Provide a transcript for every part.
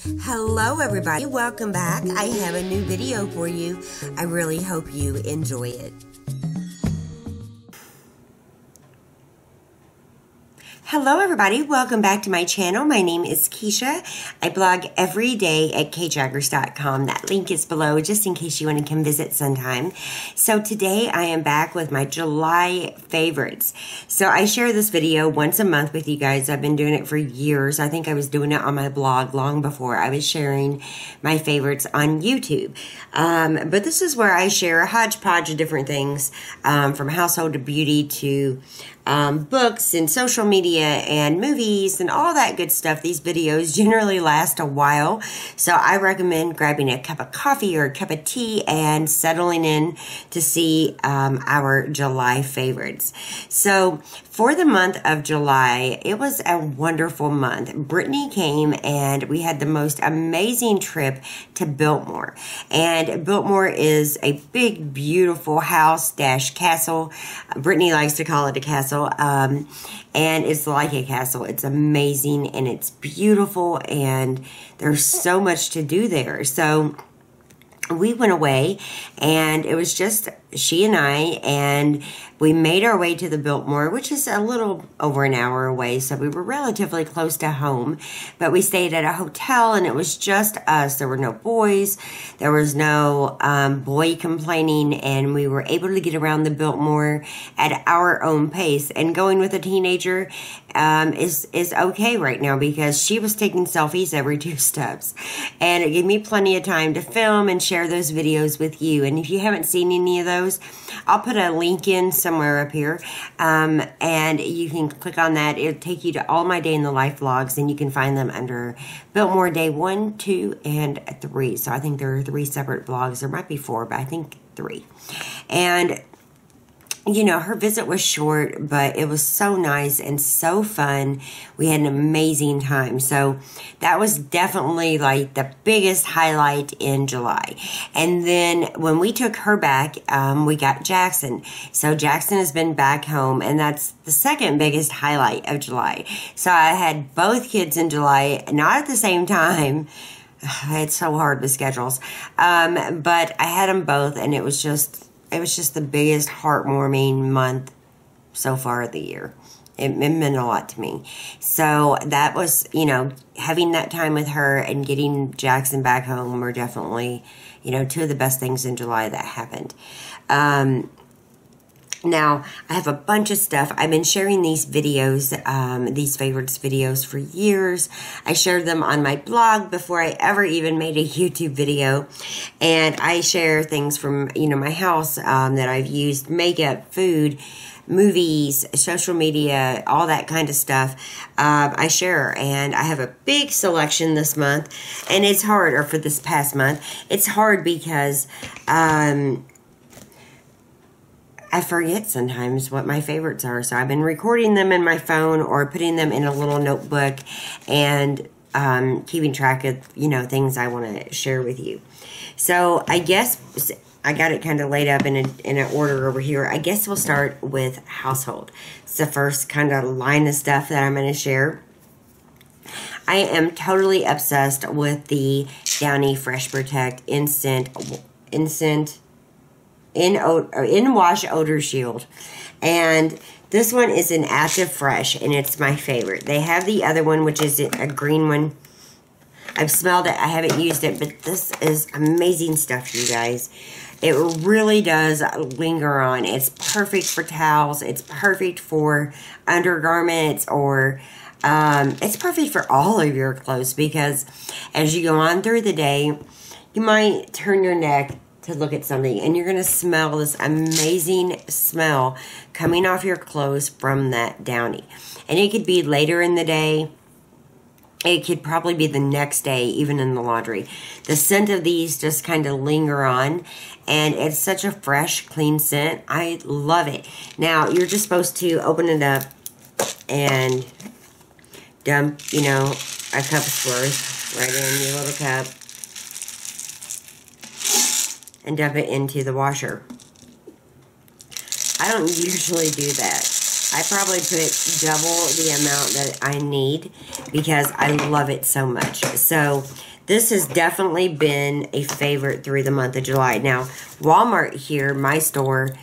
Hello everybody, welcome back. I have a new video for you. I really hope you enjoy it. Hello everybody, welcome back to my channel. My name is Kisha. I blog every day at kjaggers.com. That link is below just in case you want to come visit sometime. So today I am back with my July favorites. So I share this video once a month with you guys. I've been doing it for years. I think I was doing it on my blog long before I was sharing my favorites on YouTube. But this is where I share a hodgepodge of different things, from household to beauty to books and social media and movies and all that good stuff. These videos generally last a while, so I recommend grabbing a cup of coffee or a cup of tea and settling in to see our July favorites. So for the month of July, it was a wonderful month. Brittany came and we had the most amazing trip to Biltmore. And Biltmore is a big, beautiful house-castle. Brittany likes to call it a castle. And it's like a castle. It's amazing and it's beautiful and there's so much to do there. So we went away and it was just she and I, and we made our way to the Biltmore, which is a little over an hour away, so we were relatively close to home, but we stayed at a hotel and it was just us. There were no boys, there was no boy complaining, and we were able to get around the Biltmore at our own pace. And going with a teenager is okay right now because she was taking selfies every 2 steps, and it gave me plenty of time to film and share those videos with you. And if you haven't seen any of those, I'll put a link in somewhere up here, and you can click on that. It'll take you to all my day in the life vlogs, and you can find them under Biltmore Day 1, 2, and 3. So I think there are 3 separate vlogs. There might be 4, but I think 3. And you know, her visit was short, but it was so nice and so fun. We had an amazing time. So that was definitely like the biggest highlight in July. And then when we took her back, we got Jackson. So Jackson has been back home, and that's the second biggest highlight of July. So I had both kids in July, not at the same time. It's so hard with schedules. But I had them both, and it was just the biggest heartwarming month so far of the year. It meant a lot to me. So that was, you know, having that time with her and getting Jackson back home were definitely, you know, 2 of the best things in July that happened. Now, I have a bunch of stuff. I've been sharing these videos, these favorites videos for years. I shared them on my blog before I ever even made a YouTube video. And I share things from, you know, my house that I've used, makeup, food, movies, social media, all that kind of stuff. I share, and I have a big selection this month. And it's hard, or for this past month, it's hard because I forget sometimes what my favorites are. So I've been recording them in my phone or putting them in a little notebook and keeping track of, you know, things I want to share with you. So I guess I got it kind of laid up in an order over here. I guess we'll start with household. It's the first kind of line of stuff that I'm going to share. I am totally obsessed with the Downy Fresh Protect in-wash odor shield, and this one is an Active Fresh, and it's my favorite. They have the other one, which is a green one. I've smelled it, I haven't used it, but this is amazing stuff, you guys. It really does linger on. It's perfect for towels, it's perfect for undergarments, or it's perfect for all of your clothes, because as you go on through the day, you might turn your neck to look at something, and you're going to smell this amazing smell coming off your clothes from that Downy. And it could be later in the day. It could probably be the next day, even in the laundry. The scent of these just kind of linger on, and it's such a fresh, clean scent. I love it. Now, you're just supposed to open it up and dump, you know, a cup's worth right in your little cup, and dump it into the washer. I don't usually do that. I probably put double the amount that I need because I love it so much. So this has definitely been a favorite through the month of July. Now, Walmart here, my store,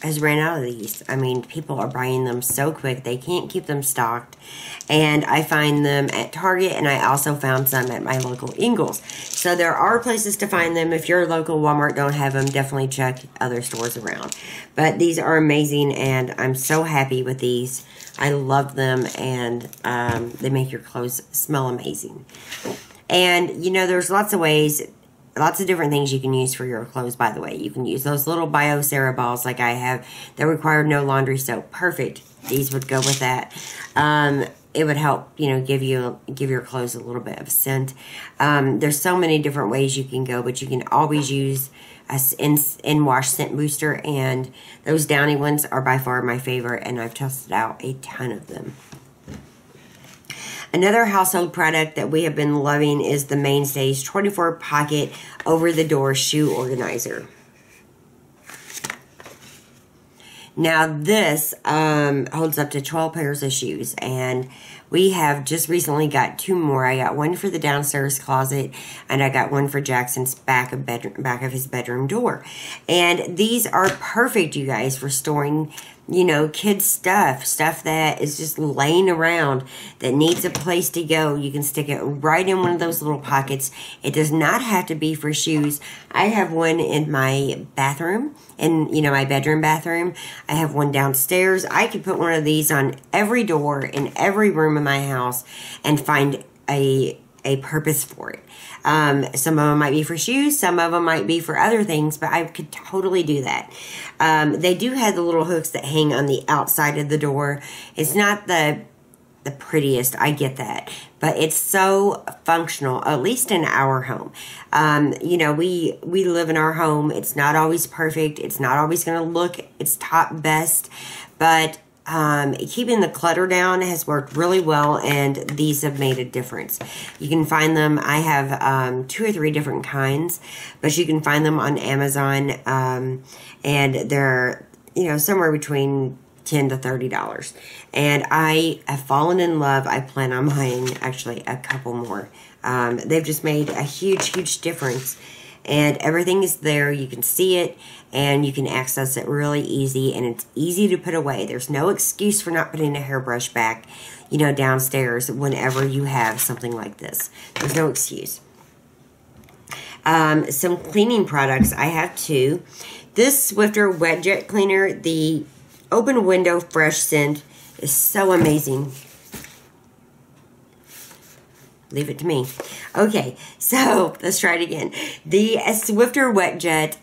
has ran out of these. I mean, people are buying them so quick. They can't keep them stocked. And I find them at Target, and I also found some at my local Ingles. So there are places to find them. If your local Walmart don't have them, definitely check other stores around. But these are amazing, and I'm so happy with these. I love them, and they make your clothes smell amazing. And, you know, there's lots of ways, lots of different things you can use for your clothes, by the way. You can use those little Biocera balls like I have that require no laundry soap. Perfect. These would go with that. It would help, you know, give your clothes a little bit of scent. There's so many different ways you can go, but you can always use a in-wash scent booster, and those Downy ones are by far my favorite, and I've tested out a ton of them. Another household product that we have been loving is the Mainstays 24 Pocket Over-the-Door Shoe Organizer. Now this holds up to 12 pairs of shoes, and we have just recently got 2 more. I got one for the downstairs closet, and I got one for Jackson's back of his bedroom door. And these are perfect, you guys, for storing, you know, kids' stuff that is just laying around that needs a place to go. You can stick it right in one of those little pockets. It does not have to be for shoes. I have one in my bathroom, in, you know, my bedroom bathroom. I have one downstairs. I could put one of these on every door in every room in my house and find a purpose for it. Some of them might be for shoes, some of them might be for other things, but I could totally do that. They do have the little hooks that hang on the outside of the door. It's not the prettiest, I get that, but it's so functional, at least in our home. You know, we live in our home. It's not always perfect. It's not always going to look its top best, but keeping the clutter down has worked really well, and these have made a difference. You can find them, I have 2 or 3 different kinds, but you can find them on Amazon, and they're, you know, somewhere between $10 to $30. And I have fallen in love. I plan on buying actually a couple more. They've just made a huge difference. And everything is there. You can see it, and you can access it really easy, and it's easy to put away. There's no excuse for not putting a hairbrush back, you know, downstairs whenever you have something like this. There's no excuse. Some cleaning products. I have 2. This Swiffer Wet Jet Cleaner, the Open Window Fresh Scent, is so amazing. Leave it to me. Okay, so let's try it again. The Swiffer Wet Jet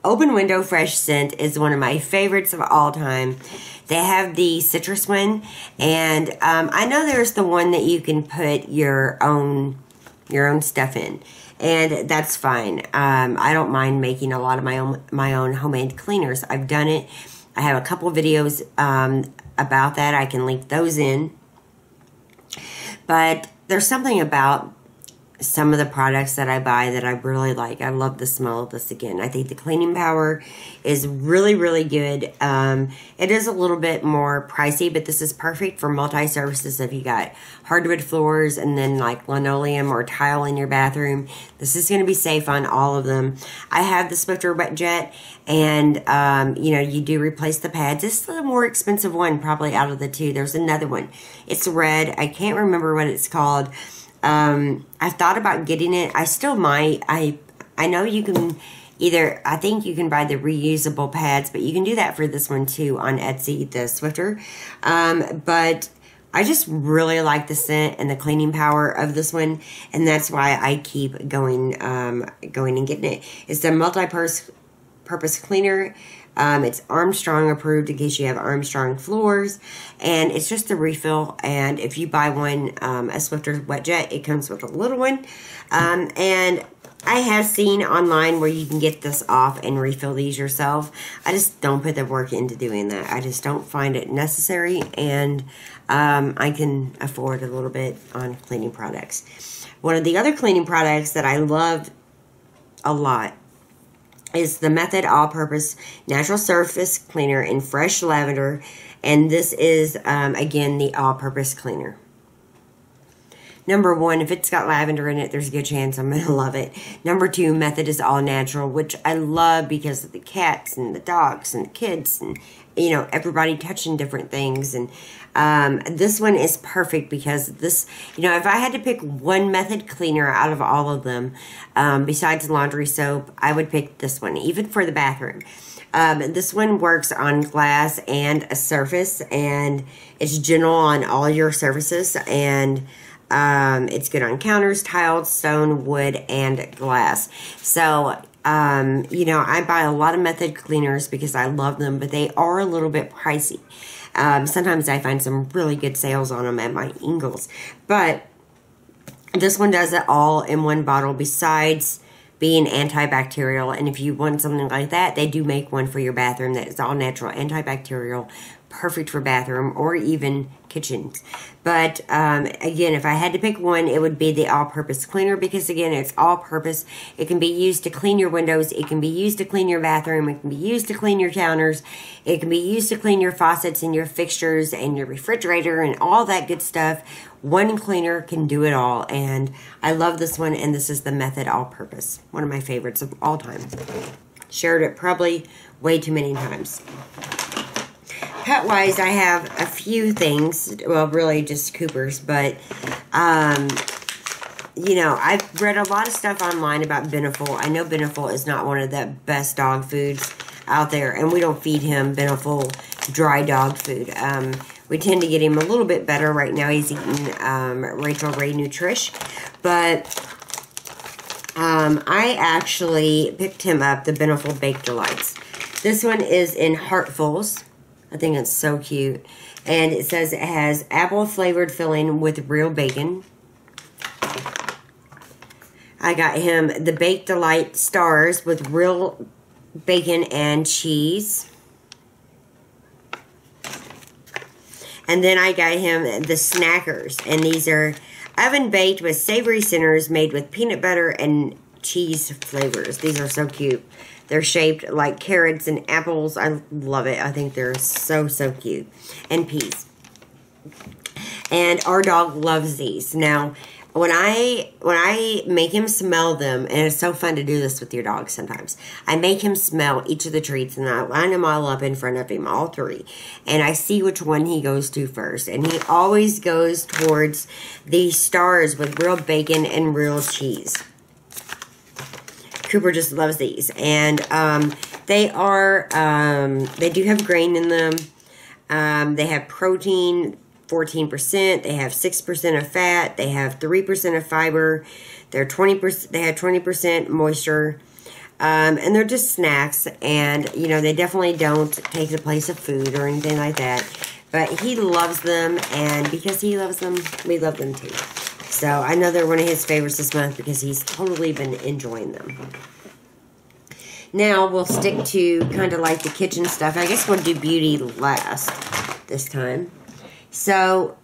Open Window Fresh Scent is one of my favorites of all time. They have the citrus one, and I know there's the one that you can put your own stuff in, and that's fine. I don't mind making a lot of my own homemade cleaners. I've done it. I have a couple videos about that. I can link those in. But there's something about some of the products that I buy that I really like. I love the smell of this again. I think the cleaning power is really good. It is a little bit more pricey, but this is perfect for multi-services. If you got hardwood floors and then like linoleum or tile in your bathroom, this is going to be safe on all of them. I have the Swiffer Wet Jet, and you know, you do replace the pads. This is the more expensive one probably out of the 2. There's another one. It's red. I can't remember what it's called. I've thought about getting it. I still might. I know you can either, I think you can buy the reusable pads, but you can do that for this one too on Etsy, the Swiffer. But I just really like the scent and the cleaning power of this one, and that's why I keep going and getting it. It's the multi-purpose cleaner. It's Armstrong approved in case you have Armstrong floors, and it's just a refill. And if you buy one, a Swiffer Wet Jet, it comes with a little one. And I have seen online where you can get this off and refill these yourself. I just don't put the work into doing that. I just don't find it necessary, and I can afford a little bit on cleaning products. One of the other cleaning products that I love a lot is the Method All-Purpose Natural Surface Cleaner in Fresh Lavender. And this is, again, the all-purpose cleaner. Number 1, if it's got lavender in it, there's a good chance I'm going to love it. Number 2, Method is all natural, which I love because of the cats and the dogs and the kids and, you know, everybody touching different things. And this one is perfect because this, you know, if I had to pick one Method cleaner out of all of them, besides laundry soap, I would pick this one, even for the bathroom. This one works on glass and a surface, and it's gentle on all your surfaces, and it's good on counters, tiles, stone, wood, and glass. So, you know, I buy a lot of Method cleaners because I love them, but they are a little bit pricey. Sometimes I find some really good sales on them at my Ingles. But this one does it all in one bottle besides being antibacterial. And if you want something like that, they do make one for your bathroom that is all natural, antibacterial, perfect for bathroom or even kitchens. But again, if I had to pick one, it would be the all-purpose cleaner because, again, it's all-purpose. It can be used to clean your windows. It can be used to clean your bathroom. It can be used to clean your counters. It can be used to clean your faucets and your fixtures and your refrigerator and all that good stuff. One cleaner can do it all, and I love this one, and this is the Method All-Purpose. One of my favorites of all time. Shared it probably way too many times. Pet-wise, I have a few things. Well, really just Coopers, but, you know, I've read a lot of stuff online about Beneful. I know Beneful is not one of the best dog foods out there, and we don't feed him Beneful dry dog food. We tend to get him a little bit better. Right now he's eating Rachel Ray Nutrish. But I actually picked him up the Beneful Baked Delights. This one is in Heartfuls. I think it's so cute. And it says it has apple-flavored filling with real bacon. I got him the Baked Delight Stars with real bacon and cheese. And then I got him the Snackers. And these are oven-baked with savory centers made with peanut butter and cheese flavors. These are so cute. They're shaped like carrots and apples. I love it. I think they're so, so cute. And peas. And our dog loves these. Now, when I make him smell them, and it's so fun to do this with your dog sometimes, I make him smell each of the treats, and I line them all up in front of him, all three. And I see which one he goes to first. And he always goes towards the Stars with real bacon and real cheese. Cooper just loves these. And they do have grain in them. They have protein, 14%. They have 6% of fat. They have 3% of fiber. They're 20%. They have 20% moisture. And they're just snacks. And, you know, they definitely don't take the place of food or anything like that. But he loves them. And because he loves them, we love them too. So I know they're one of his favorites this month because he's totally been enjoying them. Now we'll stick to kind of like the kitchen stuff. I guess we'll do beauty last this time. So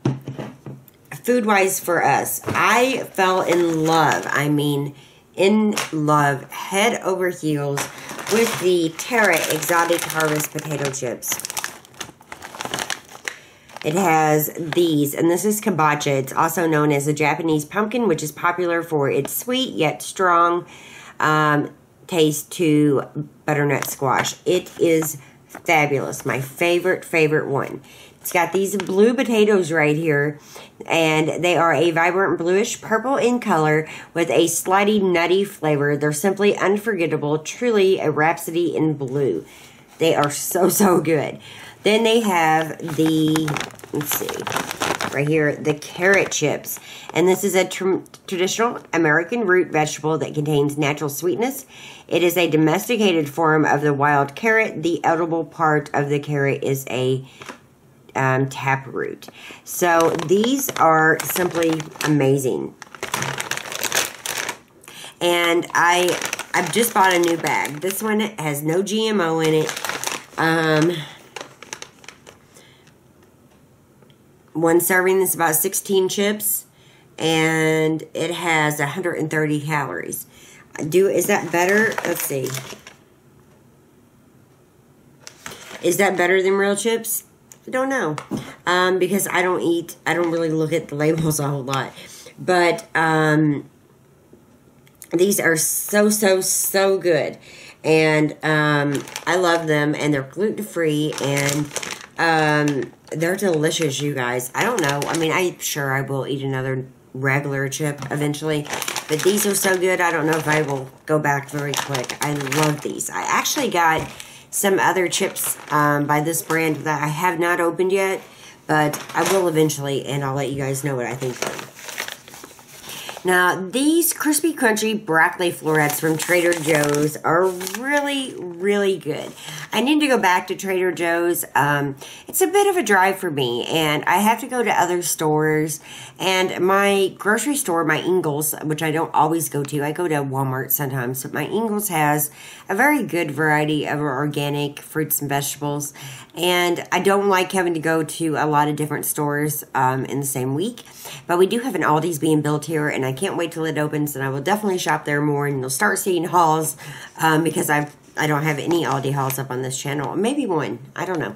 food-wise for us, I fell in love. I mean, in love, head over heels with the Terra Exotic Harvest potato chips. It has these, and this is kombucha. It's also known as the Japanese pumpkin, which is popular for its sweet yet strong taste to butternut squash. It is fabulous. My favorite one. It's got these blue potatoes right here, and they are a vibrant bluish purple in color with a slightly nutty flavor. They're simply unforgettable, truly a rhapsody in blue. They are so, so good. Then they have the, let's see, right here, the carrot chips. And this is a traditional American root vegetable that contains natural sweetness. It is a domesticated form of the wild carrot. The edible part of the carrot is a taproot. So these are simply amazing. And I've just bought a new bag. This one has no GMO in it. One serving is about 16 chips, and it has 130 calories. Is that better? Let's see. Is that better than real chips? I don't know. Because I don't really look at the labels a whole lot. But these are so good. And I love them. And they're gluten-free. And they're delicious, you guys. I don't know. I mean, I'm sure I will eat another regular chip eventually. But these are so good. I don't know if I will go back very quick. I love these. I actually got some other chips by this brand that I have not opened yet, but I will eventually, and I'll let you guys know what I think of them. Now, these crispy crunchy broccoli florets from Trader Joe's are really good. I need to go back to Trader Joe's. It's a bit of a drive for me, and I have to go to other stores. And my grocery store, my Ingles, which I don't always go to, I go to Walmart sometimes, but my Ingles has a very good variety of organic fruits and vegetables. And I don't like having to go to a lot of different stores in the same week. But we do have an Aldi's being built here, and I can't wait till it opens, and I will definitely shop there more, and you'll start seeing hauls because I don't have any Aldi hauls up on this channel. Maybe one. I don't know.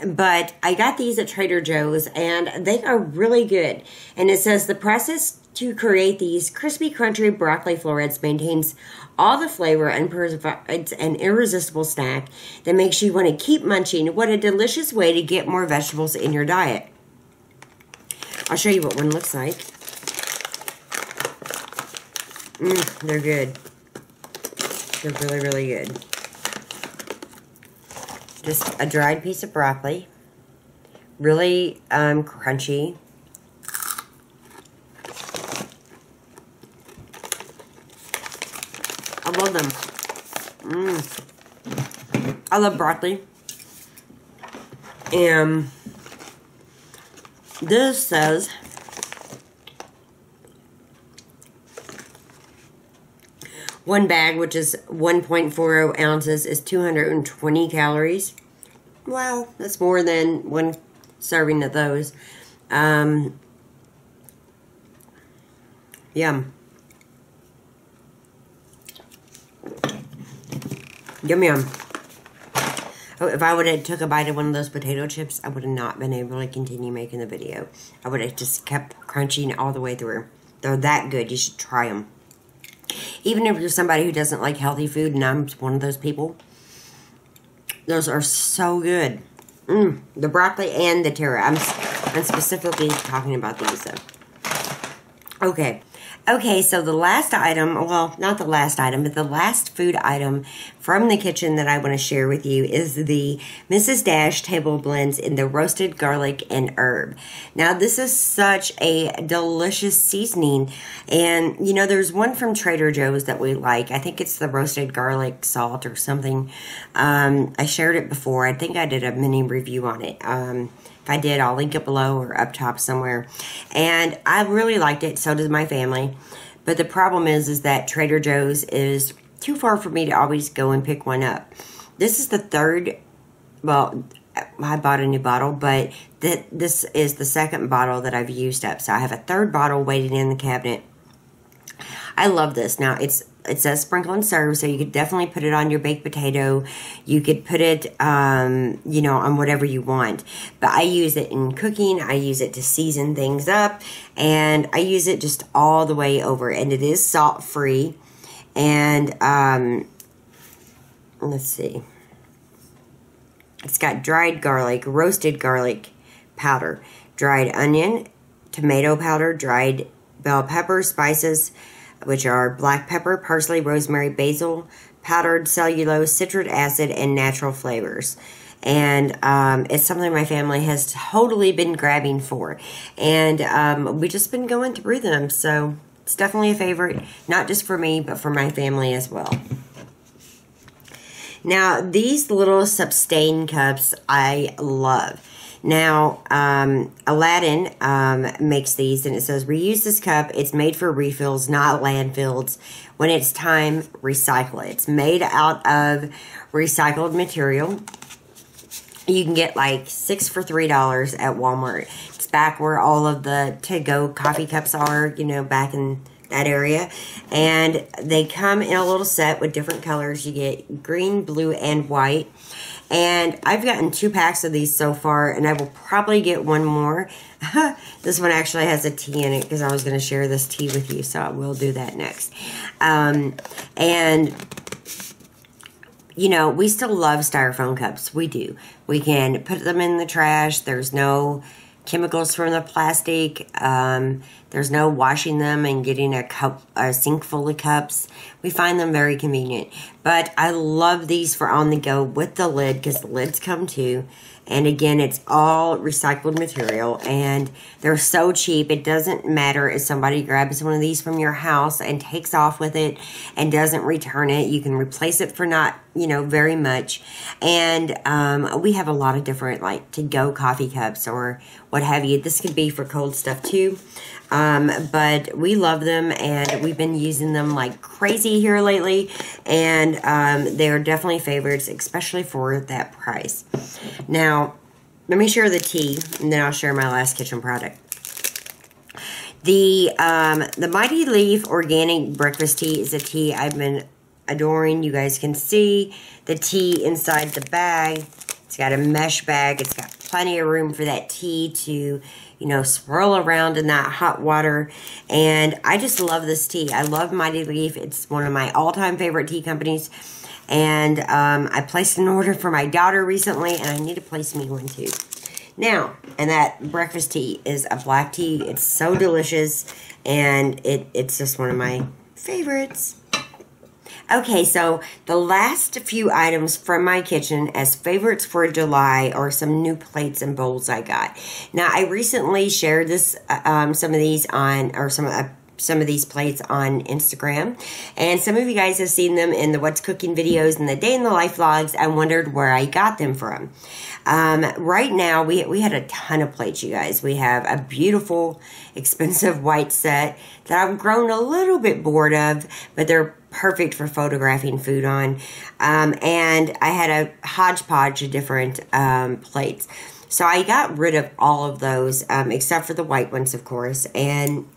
But I got these at Trader Joe's, and they are really good. And it says the process to create these crispy, crunchy broccoli florets maintains all the flavor and provides an irresistible snack that makes you want to keep munching. What a delicious way to get more vegetables in your diet. I'll show you what one looks like. They're good. They're really good. Just a dried piece of broccoli. Really crunchy. I love them. I love broccoli. And this says one bag, which is 1.40 ounces, is 220 calories. Wow, that's more than one serving of those. Yum. Yum, yum. Oh, if I would have took a bite of one of those potato chips, I would have not been able to continue making the video. I would have just kept crunching all the way through. They're that good. You should try them. Even if you're somebody who doesn't like healthy food, and I'm one of those people, those are so good. The broccoli and the tara. I'm specifically talking about these, though. Okay, so the last item, well, not the last item, but the last food item from the kitchen that I want to share with you is the Mrs. Dash Table Blends in the roasted garlic and herb. Now, this is such a delicious seasoning, and, you know, there's one from Trader Joe's that we like. I think it's the roasted garlic salt or something. I shared it before. I think I did a mini review on it. If I did, I'll link it below or up top somewhere. And I really liked it. So does my family. But the problem is that Trader Joe's is too far for me to always go and pick one up. This is the third, well, I bought a new bottle, but this is the second bottle that I've used up. So I have a third bottle waiting in the cabinet. I love this. Now, it says sprinkle and serve, so you could definitely put it on your baked potato. You could put it, you know, on whatever you want. But I use it in cooking. I use it to season things up. And I use it just all the way over. And it is salt-free. And, let's see. It's got dried garlic, roasted garlic powder, dried onion, tomato powder, dried bell pepper, spices, which are black pepper, parsley, rosemary, basil, powdered cellulose, citric acid, and natural flavors. And it's something my family has totally been grabbing for. And we've just been going through them. So it's definitely a favorite, not just for me, but for my family as well. Now, these little sustain cups I love. Now, Aladdin makes these, and it says, reuse this cup. It's made for refills, not landfills. When it's time, recycle it. It's made out of recycled material. You can get like 6 for $3 at Walmart. It's back where all of the to-go coffee cups are, you know, back in that area. And they come in a little set with different colors. You get green, blue, and white. And I've gotten 2 packs of these so far, and I will probably get one more. This one actually has a tea in it because I was going to share this tea with you, so I will do that next. And, you know, we still love styrofoam cups. We do. We can put them in the trash. There's no chemicals from the plastic. There's no washing them and getting a sink full of cups. We find them very convenient. But I love these for on the go with the lid, because the lids come too. And again, it's all recycled material, and they're so cheap. It doesn't matter if somebody grabs one of these from your house and takes off with it and doesn't return it. You can replace it for not, you know, very much. And we have a lot of different, like, to-go coffee cups or what have you. This could be for cold stuff too. But we love them, and we've been using them like crazy here lately, and they're definitely favorites, especially for that price. Now, let me share the tea, and then I'll share my last kitchen product. The Mighty Leaf Organic Breakfast Tea is a tea I've been adoring. You guys can see the tea inside the bag. It's got a mesh bag. It's got plenty of room for that tea to, you know, swirl around in that hot water. And I just love this tea. I love Mighty Leaf. It's one of my all-time favorite tea companies. And I placed an order for my daughter recently, and I need to place me one too. Now, and that breakfast tea is a black tea. It's so delicious, and it's just one of my favorites. Okay, so the last few items from my kitchen as favorites for July are some new plates and bowls I got. Now, I recently shared this, some of these on, or some of these plates on Instagram, and some of you guys have seen them in the What's Cooking videos and the Day in the Life vlogs. I wondered where I got them from. Right now, we had a ton of plates, you guys. We have a beautiful, expensive white set that I've grown a little bit bored of, but they're perfect for photographing food on. And I had a hodgepodge of different plates. So I got rid of all of those, except for the white ones, of course, and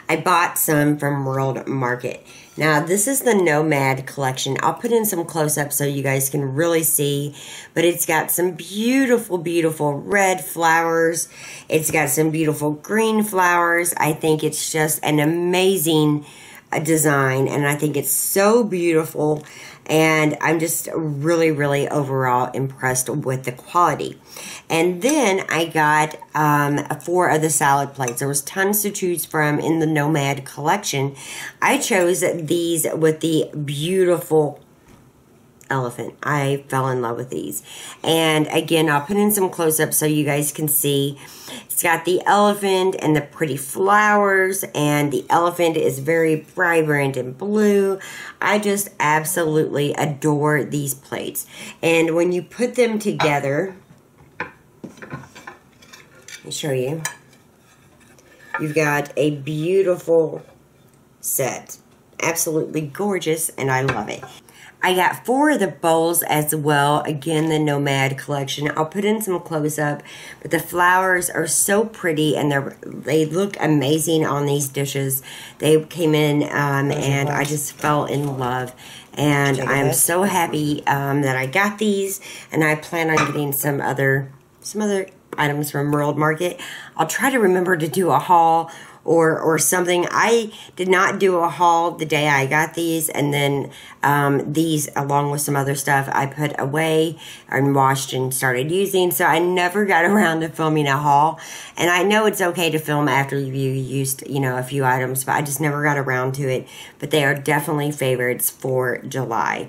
I bought some from World Market. Now, this is the Nomad collection. I'll put in some close-ups so you guys can really see, but it's got some beautiful, beautiful red flowers. It's got some beautiful green flowers. I think it's just an amazing design, and I think it's so beautiful, and I'm just really, really overall impressed with the quality. And then I got 4 of the salad plates. There was tons to choose from in the Nomad collection. I chose these with the beautiful elephant. I fell in love with these. And again, I'll put in some close-ups so you guys can see. It's got the elephant and the pretty flowers, and the elephant is very vibrant and blue. I just absolutely adore these plates. And when you put them together, let me show you. You've got a beautiful set. Absolutely gorgeous, and I love it. I got 4 of the bowls as well. Again, the Nomad collection. I'll put in some close-up, but the flowers are so pretty, and they look amazing on these dishes. They came in, and I just fell in love. And I'm so happy that I got these, and I plan on getting some other items from World Market. I'll try to remember to do a haul or something. I did not do a haul the day I got these, and then these, along with some other stuff, I put away and washed and started using, so I never got around to filming a haul. And I know it's okay to film after you used, you know, a few items, but I just never got around to it. But they are definitely favorites for July.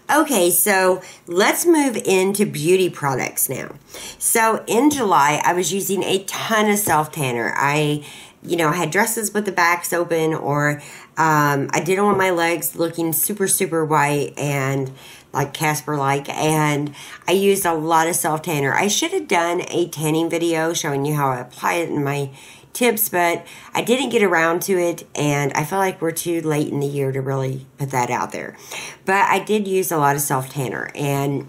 Okay, so let's move into beauty products now. So in July, I was using a ton of self-tanner. I had dresses with the backs open, or I didn't want my legs looking super, super white and like Casper-like, and I used a lot of self-tanner. I should have done a tanning video showing you how I apply it in my tips, but I didn't get around to it, and I feel like we're too late in the year to really put that out there. But I did use a lot of self-tanner, and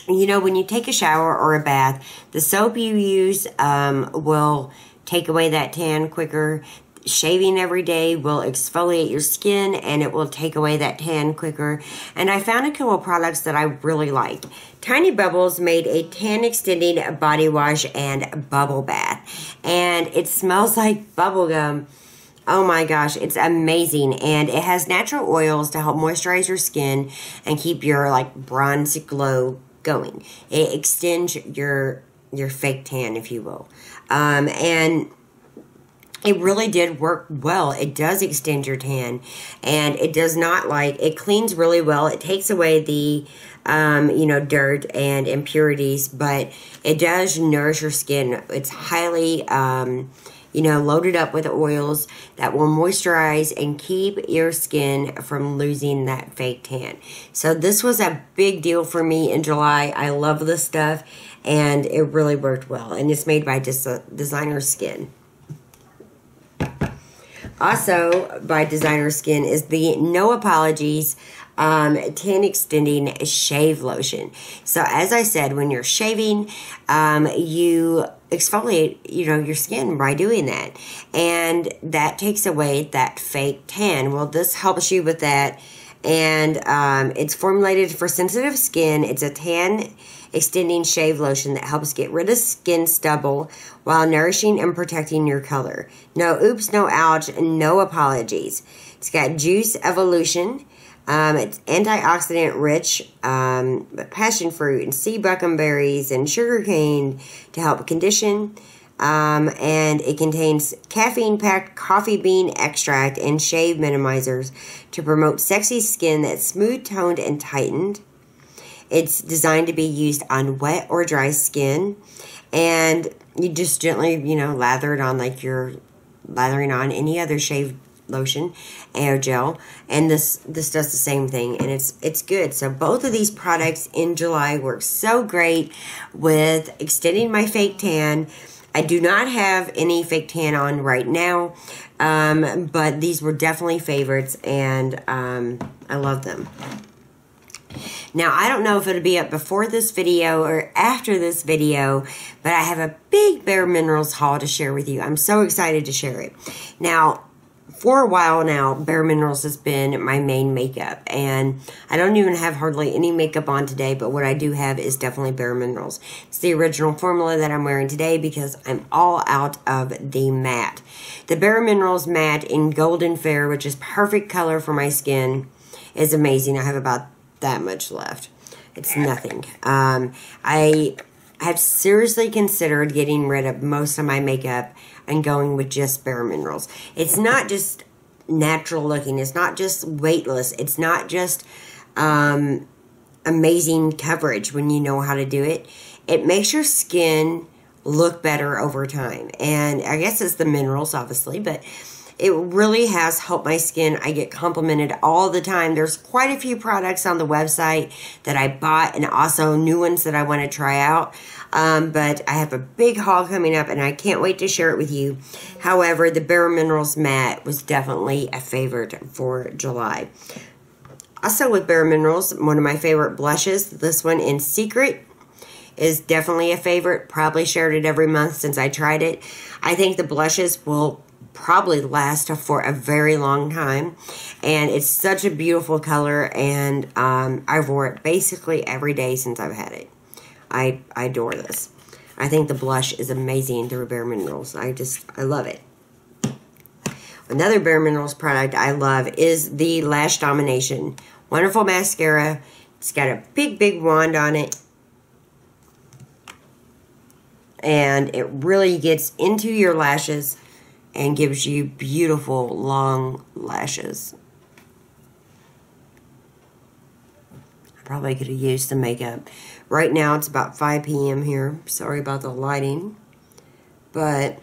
you know, when you take a shower or a bath, the soap you use will take away that tan quicker. shaving every day will exfoliate your skin and it will take away that tan quicker. And I found a couple of products that I really like. Tiny Bubbles made a tan extending body wash and bubble bath. And it smells like bubble gum. Oh my gosh, it's amazing. And it has natural oils to help moisturize your skin and keep your like bronze glow going. It extends your fake tan, if you will. And it really did work well. It does extend your tan, and it does not it cleans really well. It takes away the, dirt and impurities, but it does nourish your skin. It's highly, loaded up with oils that will moisturize and keep your skin from losing that fake tan. So this was a big deal for me in July. I love this stuff, and it really worked well. And it's made by Designer Skin. Also, by Designer Skin is the No Apologies tan extending shave lotion. So as I said, when you're shaving, you exfoliate, your skin by doing that. And that takes away that fake tan. Well, this helps you with that. And it's formulated for sensitive skin. It's a tan extending shave lotion that helps get rid of skin stubble while nourishing and protecting your color. No oops, no ouch, and no apologies. It's got Juice Evolution. It's antioxidant rich, passion fruit and sea buckenberries and sugar cane to help condition. And it contains caffeine-packed coffee bean extract and shave minimizers to promote sexy skin that's smooth-toned and tightened. It's designed to be used on wet or dry skin. And you just gently, lather it on like you're lathering on any other shave lotion or gel. And this does the same thing, and it's good. So both of these products in July work so great with extending my fake tan. I do not have any fake tan on right now, but these were definitely favorites, and I love them. Now, I don't know if it'll be up before this video or after this video, but I have a big Bare Minerals haul to share with you. I'm so excited to share it. Now, for a while now, Bare Minerals has been my main makeup, and I don't even have hardly any makeup on today, but what I do have is definitely Bare Minerals. It's the original formula that I'm wearing today because I'm all out of the matte. The Bare Minerals matte in Golden Fair, which is perfect color for my skin, is amazing. I have about that much left. It's nothing. I have seriously considered getting rid of most of my makeup and going with just Bare Minerals. It's not just natural looking. It's not just weightless. It's not just amazing coverage when you know how to do it. It makes your skin look better over time. And I guess it's the minerals, obviously, but it really has helped my skin. I get complimented all the time. There's quite a few products on the website that I bought, and also new ones that I want to try out. But I have a big haul coming up, and I can't wait to share it with you. However, the Bare Minerals matte was definitely a favorite for July. Also with Bare Minerals, one of my favorite blushes, this one in Secret, is definitely a favorite. Probably shared it every month since I tried it. I think the blushes will probably last for a very long time, and it's such a beautiful color, and I've wore it basically every day since I've had it. I adore this. I think the blush is amazing through Bare Minerals. I love it. Another Bare Minerals product I love is the Lash Domination. Wonderful mascara. It's got a big wand on it, and it really gets into your lashes and gives you beautiful long lashes. I probably could have used some makeup. Right now it's about 5 p.m. here. Sorry about the lighting. But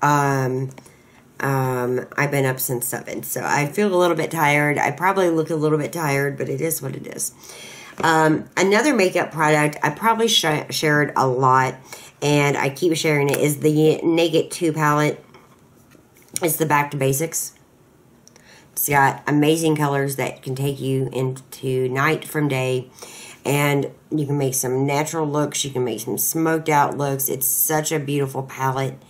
I've been up since 7, so I feel a little bit tired. I probably look a little bit tired, but it is what it is. Another makeup product I probably shared a lot, and I keep sharing it, is the Naked 2 palette. It's the Back to Basics. It's got amazing colors that can take you into night from day. And you can make some natural looks. You can make some smoked out looks. It's such a beautiful palette.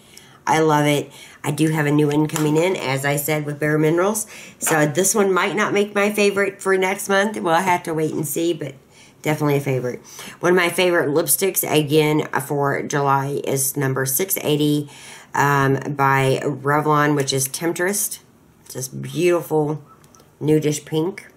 I love it. I do have a new one coming in, as I said, with Bare Minerals. So this one might not make my favorite for next month. We'll have to wait and see, but definitely a favorite. One of my favorite lipsticks, again, for July is number 680 by Revlon, which is Temptress. Just beautiful nudish pink.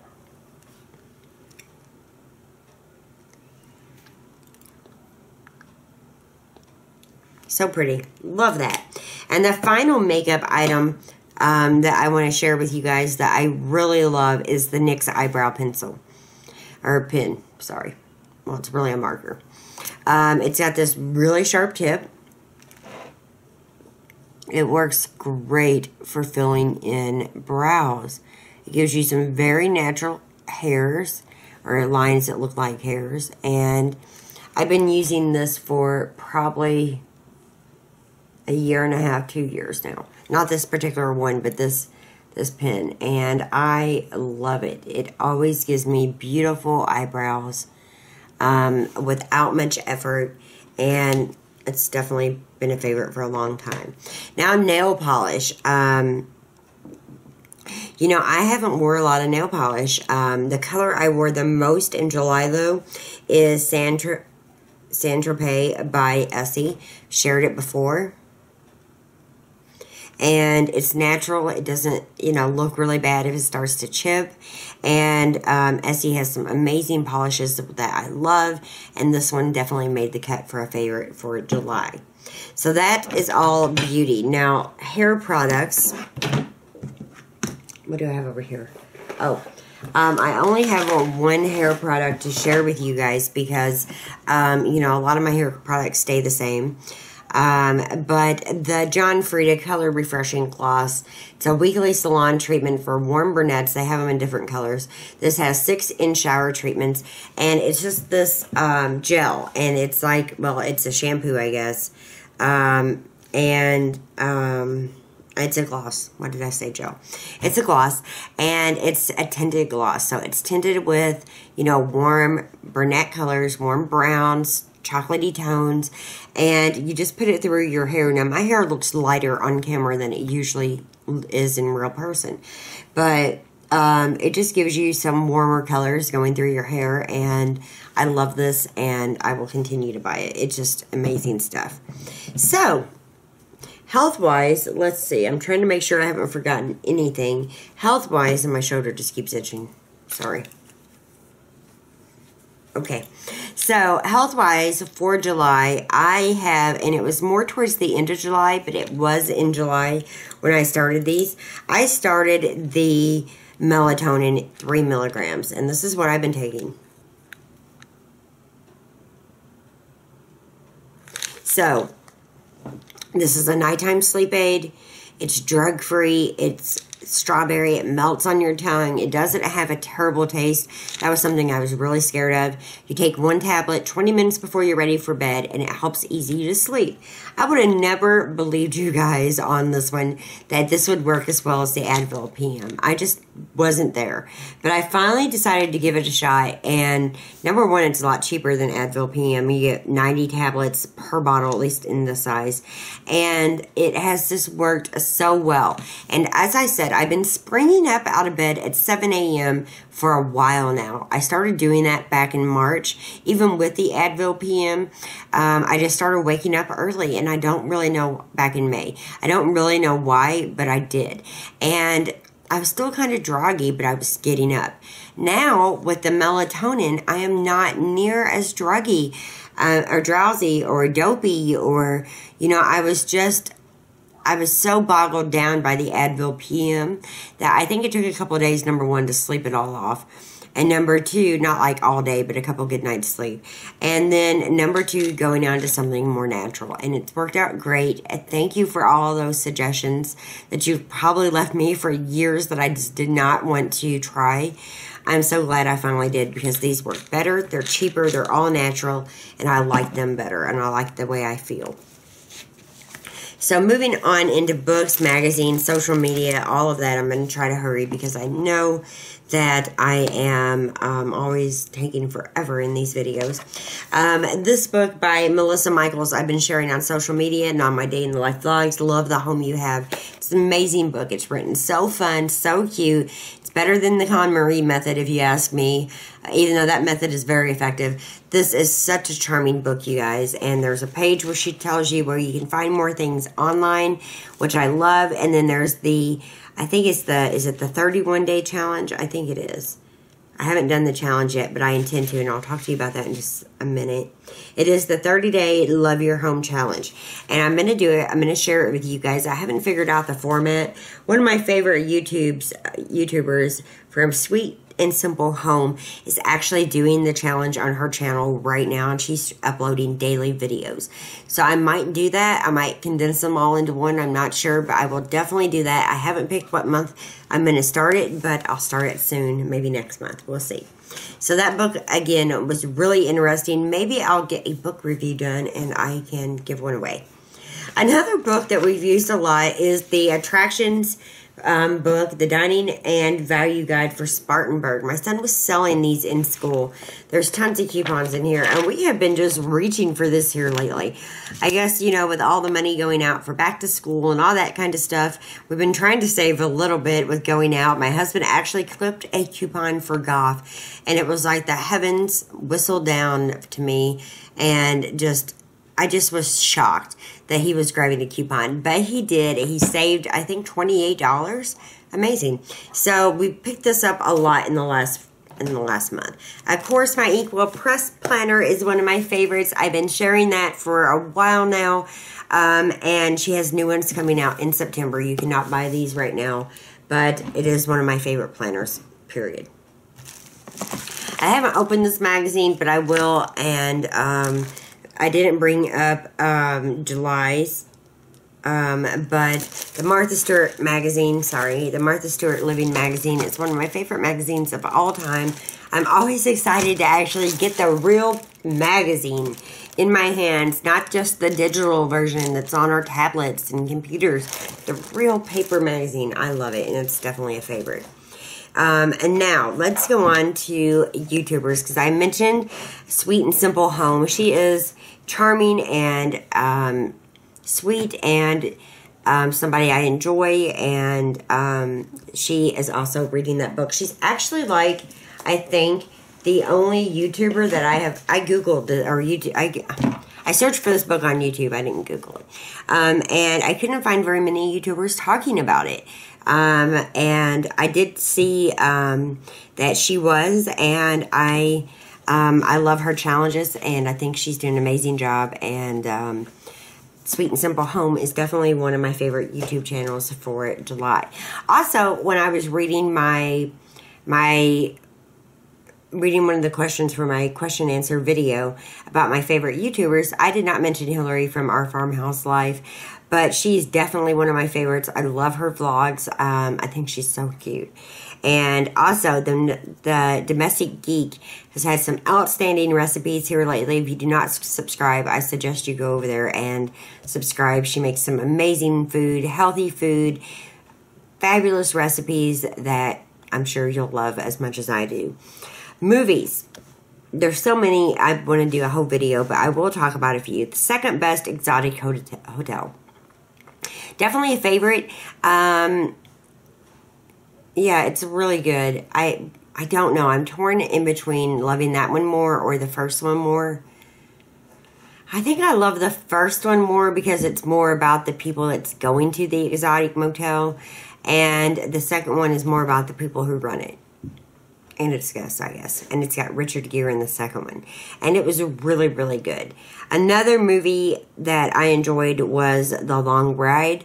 So pretty. Love that. And the final makeup item that I want to share with you guys that I really love is the NYX eyebrow pencil. Or pen, sorry. Well, it's really a marker. It's got this really sharp tip. It works great for filling in brows. It gives you some very natural hairs, or lines that look like hairs. And I've been using this for probably a year and a half, 2 years now. Not this particular one, but this pen. And I love it. It always gives me beautiful eyebrows without much effort. And it's definitely been a favorite for a long time. Now, nail polish. You know, I haven't wore a lot of nail polish. The color I wore the most in July, though, is Saint-Tropez by Essie. Shared it before. And it's natural. It doesn't, you know, look really bad if it starts to chip. And Essie has some amazing polishes that I love. And this one definitely made the cut for a favorite for July. So that is all beauty. Now, hair products. What do I have over here? Oh, I only have one hair product to share with you guys because, you know, a lot of my hair products stay the same. But the John Frieda Color Refreshing Gloss, it's a weekly salon treatment for warm brunettes. They have them in different colors. This has 6 in-shower treatments, and it's just this gel, and it's like, well, it's a shampoo, I guess, it's a gloss. What did I say, gel? It's a gloss, and it's a tinted gloss, so it's tinted with, you know, warm brunette colors, warm browns, chocolatey tones, and you just put it through your hair. Now, my hair looks lighter on camera than it usually is in real person, but it just gives you some warmer colors going through your hair, and I love this, and I will continue to buy it. It's just amazing stuff. So, health-wise, let's see. I'm trying to make sure I haven't forgotten anything. Health-wise, and my shoulder just keeps itching. Sorry. Okay, so health-wise for July, I have, and it was more towards the end of July, but it was in July when I started these. I started the melatonin 3 milligrams, and this is what I've been taking. So, this is a nighttime sleep aid. It's drug-free. It's strawberry. It melts on your tongue. It doesn't have a terrible taste. That was something I was really scared of. You take 1 tablet 20 minutes before you're ready for bed, and it helps ease you to sleep. I would have never believed you guys on this one that this would work as well as the Advil PM. I just wasn't there. But I finally decided to give it a shot, and number one, it's a lot cheaper than Advil PM. You get 90 tablets per bottle, at least in this size, and it has just worked so well. And as I said, I've been springing up out of bed at 7 a.m. for a while now. I started doing that back in March, even with the Advil PM. I just started waking up early, and I don't really know, back in May. I don't really know why, but I did. And I was still kind of droggy, but I was getting up. Now, with the melatonin, I am not near as druggy or drowsy or dopey or, you know, I was so boggled down by the Advil PM that I think it took a couple of days, number one, to sleep it all off. And number two, not like all day, but a couple good nights sleep. And then number two, going on to something more natural. And it's worked out great. Thank you for all of those suggestions that you've probably left me for years that I just did not want to try. I'm so glad I finally did because these work better. They're cheaper. They're all natural. And I like them better. And I like the way I feel. So moving on into books, magazines, social media, all of that. I'm going to try to hurry because I know that I am always taking forever in these videos. This book by Melissa Michaels, I've been sharing on social media and on my day in the life vlogs. Love the Home You Have. It's an amazing book. It's written so fun, so cute. It's better than the KonMari method, if you ask me, even though that method is very effective. This is such a charming book, you guys. And there's a page where she tells you where you can find more things online, which I love. And then there's the, I think it's the, is it the 31-day challenge? I think it is. I haven't done the challenge yet, but I intend to, and I'll talk to you about that in just a minute. It is the 30-day Love Your Home Challenge, and I'm going to do it. I'm going to share it with you guys. I haven't figured out the format. One of my favorite YouTubers from Sweet and Simple Home is actually doing the challenge on her channel right now, and she's uploading daily videos. So I might do that. I might condense them all into one. I'm not sure, but I will definitely do that. I haven't picked what month I'm going to start it, but I'll start it soon, maybe next month. We'll see. So that book, again, was really interesting. Maybe I'll get a book review done, and I can give one away. Another book that we've used a lot is the Attractions book, The Dining and Value Guide for Spartanburg. My son was selling these in school. There's tons of coupons in here, and we have been just reaching for this here lately. I guess, you know, with all the money going out for back to school and all that kind of stuff, we've been trying to save a little bit with going out. My husband actually clipped a coupon for golf, and it was like the heavens whistled down to me, and I just was shocked that he was grabbing a coupon. But he did. He saved, I think, $28. Amazing. So we picked this up a lot in the last month. Of course, my Equal Press Planner is one of my favorites. I've been sharing that for a while now. And she has new ones coming out in September. You cannot buy these right now. But it is one of my favorite planners, period. I haven't opened this magazine, but I will. And I didn't bring up July's, but the Martha Stewart magazine, the Martha Stewart Living magazine, it's one of my favorite magazines of all time. I'm always excited to actually get the real magazine in my hands, not just the digital version that's on our tablets and computers. The real paper magazine, I love it, and it's definitely a favorite. And now, let's go on to YouTubers, because I mentioned Sweet and Simple Home. She is charming and sweet and somebody I enjoy, and she is also reading that book. She's actually, like, I think, the only YouTuber that I Googled it, or YouTube, I searched for this book on YouTube. I didn't Google it. And I couldn't find very many YouTubers talking about it. And I did see that she was, and I love her challenges, and I think she's doing an amazing job. And Sweet and Simple Home is definitely one of my favorite YouTube channels for July. Also, when I was reading reading one of the questions for my question answer video about my favorite YouTubers, I did not mention Hillary from Our Farmhouse Life, but she's definitely one of my favorites. I love her vlogs. I think she's so cute. And also, the Domestic Geek has had some outstanding recipes here lately. If you do not subscribe, I suggest you go over there and subscribe. She makes some amazing food, healthy food, fabulous recipes that I'm sure you'll love as much as I do. Movies. There's so many. I want to do a whole video, but I will talk about a few. The Second Best Exotic Hotel. Definitely a favorite. Yeah, it's really good. I don't know. I'm torn in between loving that one more or the first one more. I think I love the first one more because it's more about the people that's going to the exotic motel. And the second one is more about the people who run it. And its guests, I guess. And it's got Richard Gere in the second one. And it was really, really good. Another movie that I enjoyed was The Long Ride.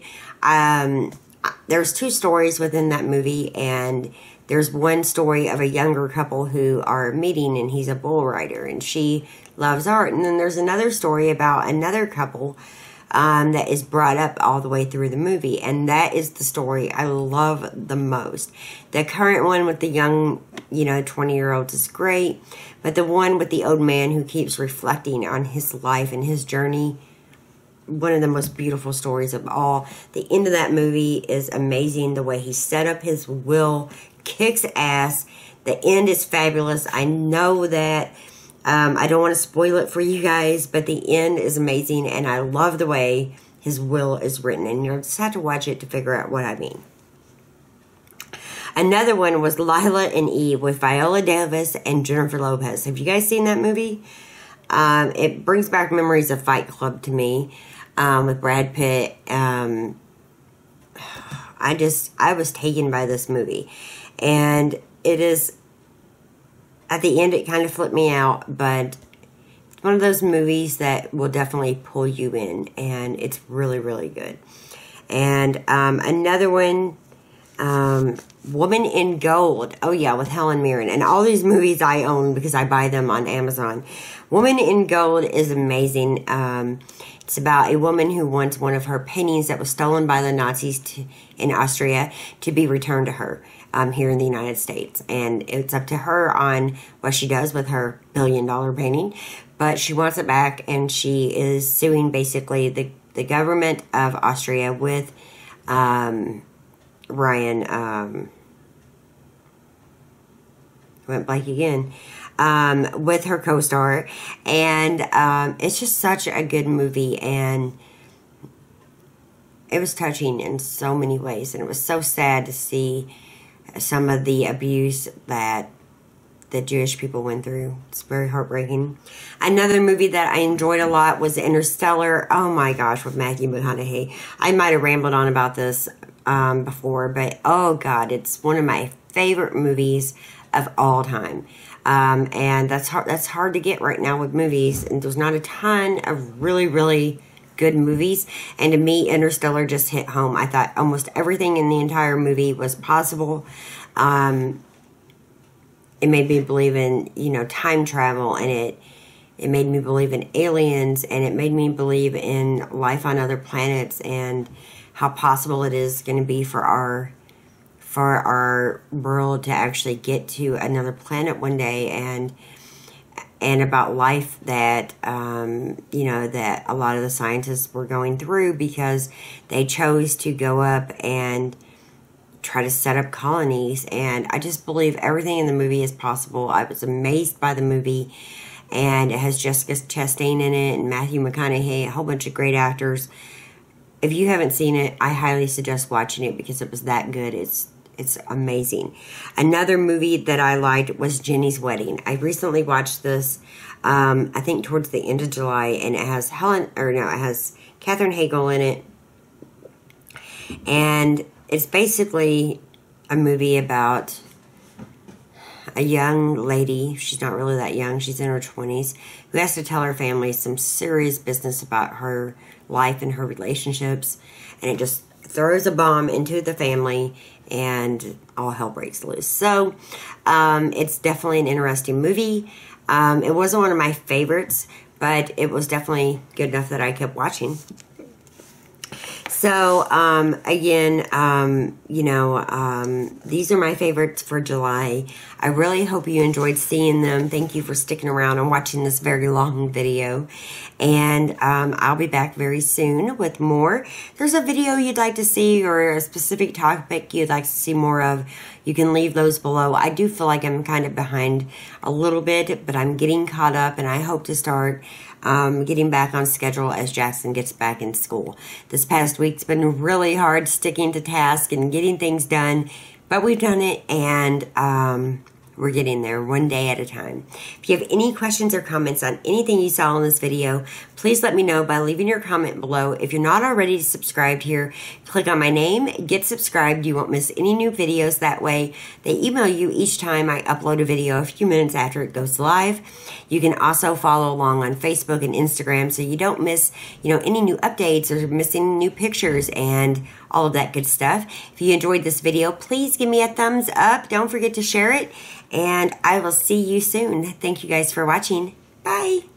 There's two stories within that movie, and there's one story of a younger couple who are meeting, and he's a bull rider, and she loves art. And then there's another story about another couple that is brought up all the way through the movie, and that is the story I love the most. The current one with the young, 20-year-olds is great, but the one with the old man who keeps reflecting on his life and his journey, one of the most beautiful stories of all. The end of that movie is amazing. The way he set up his will kicks ass. The end is fabulous. I know that I don't want to spoil it for you guys, but the end is amazing, and I love the way his will is written, and you'll just have to watch it to figure out what I mean. Another one was Lila and Eve with Viola Davis and Jennifer Lopez. Have you guys seen that movie? It brings back memories of Fight Club to me, with Brad Pitt. I was taken by this movie, and it is, at the end it kind of flipped me out, but it's one of those movies that will definitely pull you in, and it's really, really good. And another one, Woman in Gold. Oh yeah, with Helen Mirren. And all these movies I own because I buy them on Amazon. Woman in Gold is amazing. It's about a woman who wants one of her paintings that was stolen by the Nazis in Austria to be returned to her here in the United States. And it's up to her on what she does with her billion-dollar painting. But she wants it back, and she is suing basically the government of Austria with Ryan, went blank again, with her co-star, and it's just such a good movie, and it was touching in so many ways, and it was so sad to see some of the abuse that the Jewish people went through. It's very heartbreaking. Another movie that I enjoyed a lot was Interstellar. Oh my gosh, with Matthew McConaughey. I might have rambled on about this before, but oh god, it's one of my favorite movies of all time. And that's hard to get right now with movies, and there's not a ton of really, really good movies. And to me, Interstellar just hit home. I thought almost everything in the entire movie was possible. It made me believe in, time travel, and it made me believe in aliens, and it made me believe in life on other planets, and how possible it is going to be for our world to actually get to another planet one day, and about life that, that a lot of the scientists were going through because they chose to go up and try to set up colonies. And I just believe everything in the movie is possible. I was amazed by the movie, and it has Jessica Chastain in it and Matthew McConaughey, a whole bunch of great actors. If you haven't seen it, I highly suggest watching it because it was that good. It's amazing. Another movie that I liked was Jenny's Wedding. I recently watched this, I think towards the end of July, and it has it has Katherine Hagel in it. And it's basically a movie about a young lady, she's not really that young, she's in her 20s, who has to tell her family some serious business about her life and her relationships, and it just throws a bomb into the family, and all hell breaks loose. So, it's definitely an interesting movie. It wasn't one of my favorites, but it was definitely good enough that I kept watching. So, again, these are my favorites for July. I really hope you enjoyed seeing them. Thank you for sticking around and watching this very long video. And I'll be back very soon with more. If there's a video you'd like to see or a specific topic you'd like to see more of, you can leave those below. I do feel like I'm kind of behind a little bit, but I'm getting caught up, and I hope to start getting back on schedule as Jackson gets back in school. This past week's been really hard sticking to task and getting things done, but we've done it, and we're getting there one day at a time. If you have any questions or comments on anything you saw in this video, please let me know by leaving your comment below. If you're not already subscribed here, click on my name, get subscribed. You won't miss any new videos that way. They email you each time I upload a video a few minutes after it goes live. You can also follow along on Facebook and Instagram so you don't miss, any new updates or missing new pictures and all of that good stuff. If you enjoyed this video, please give me a thumbs up. Don't forget to share it, and I will see you soon. Thank you guys for watching. Bye.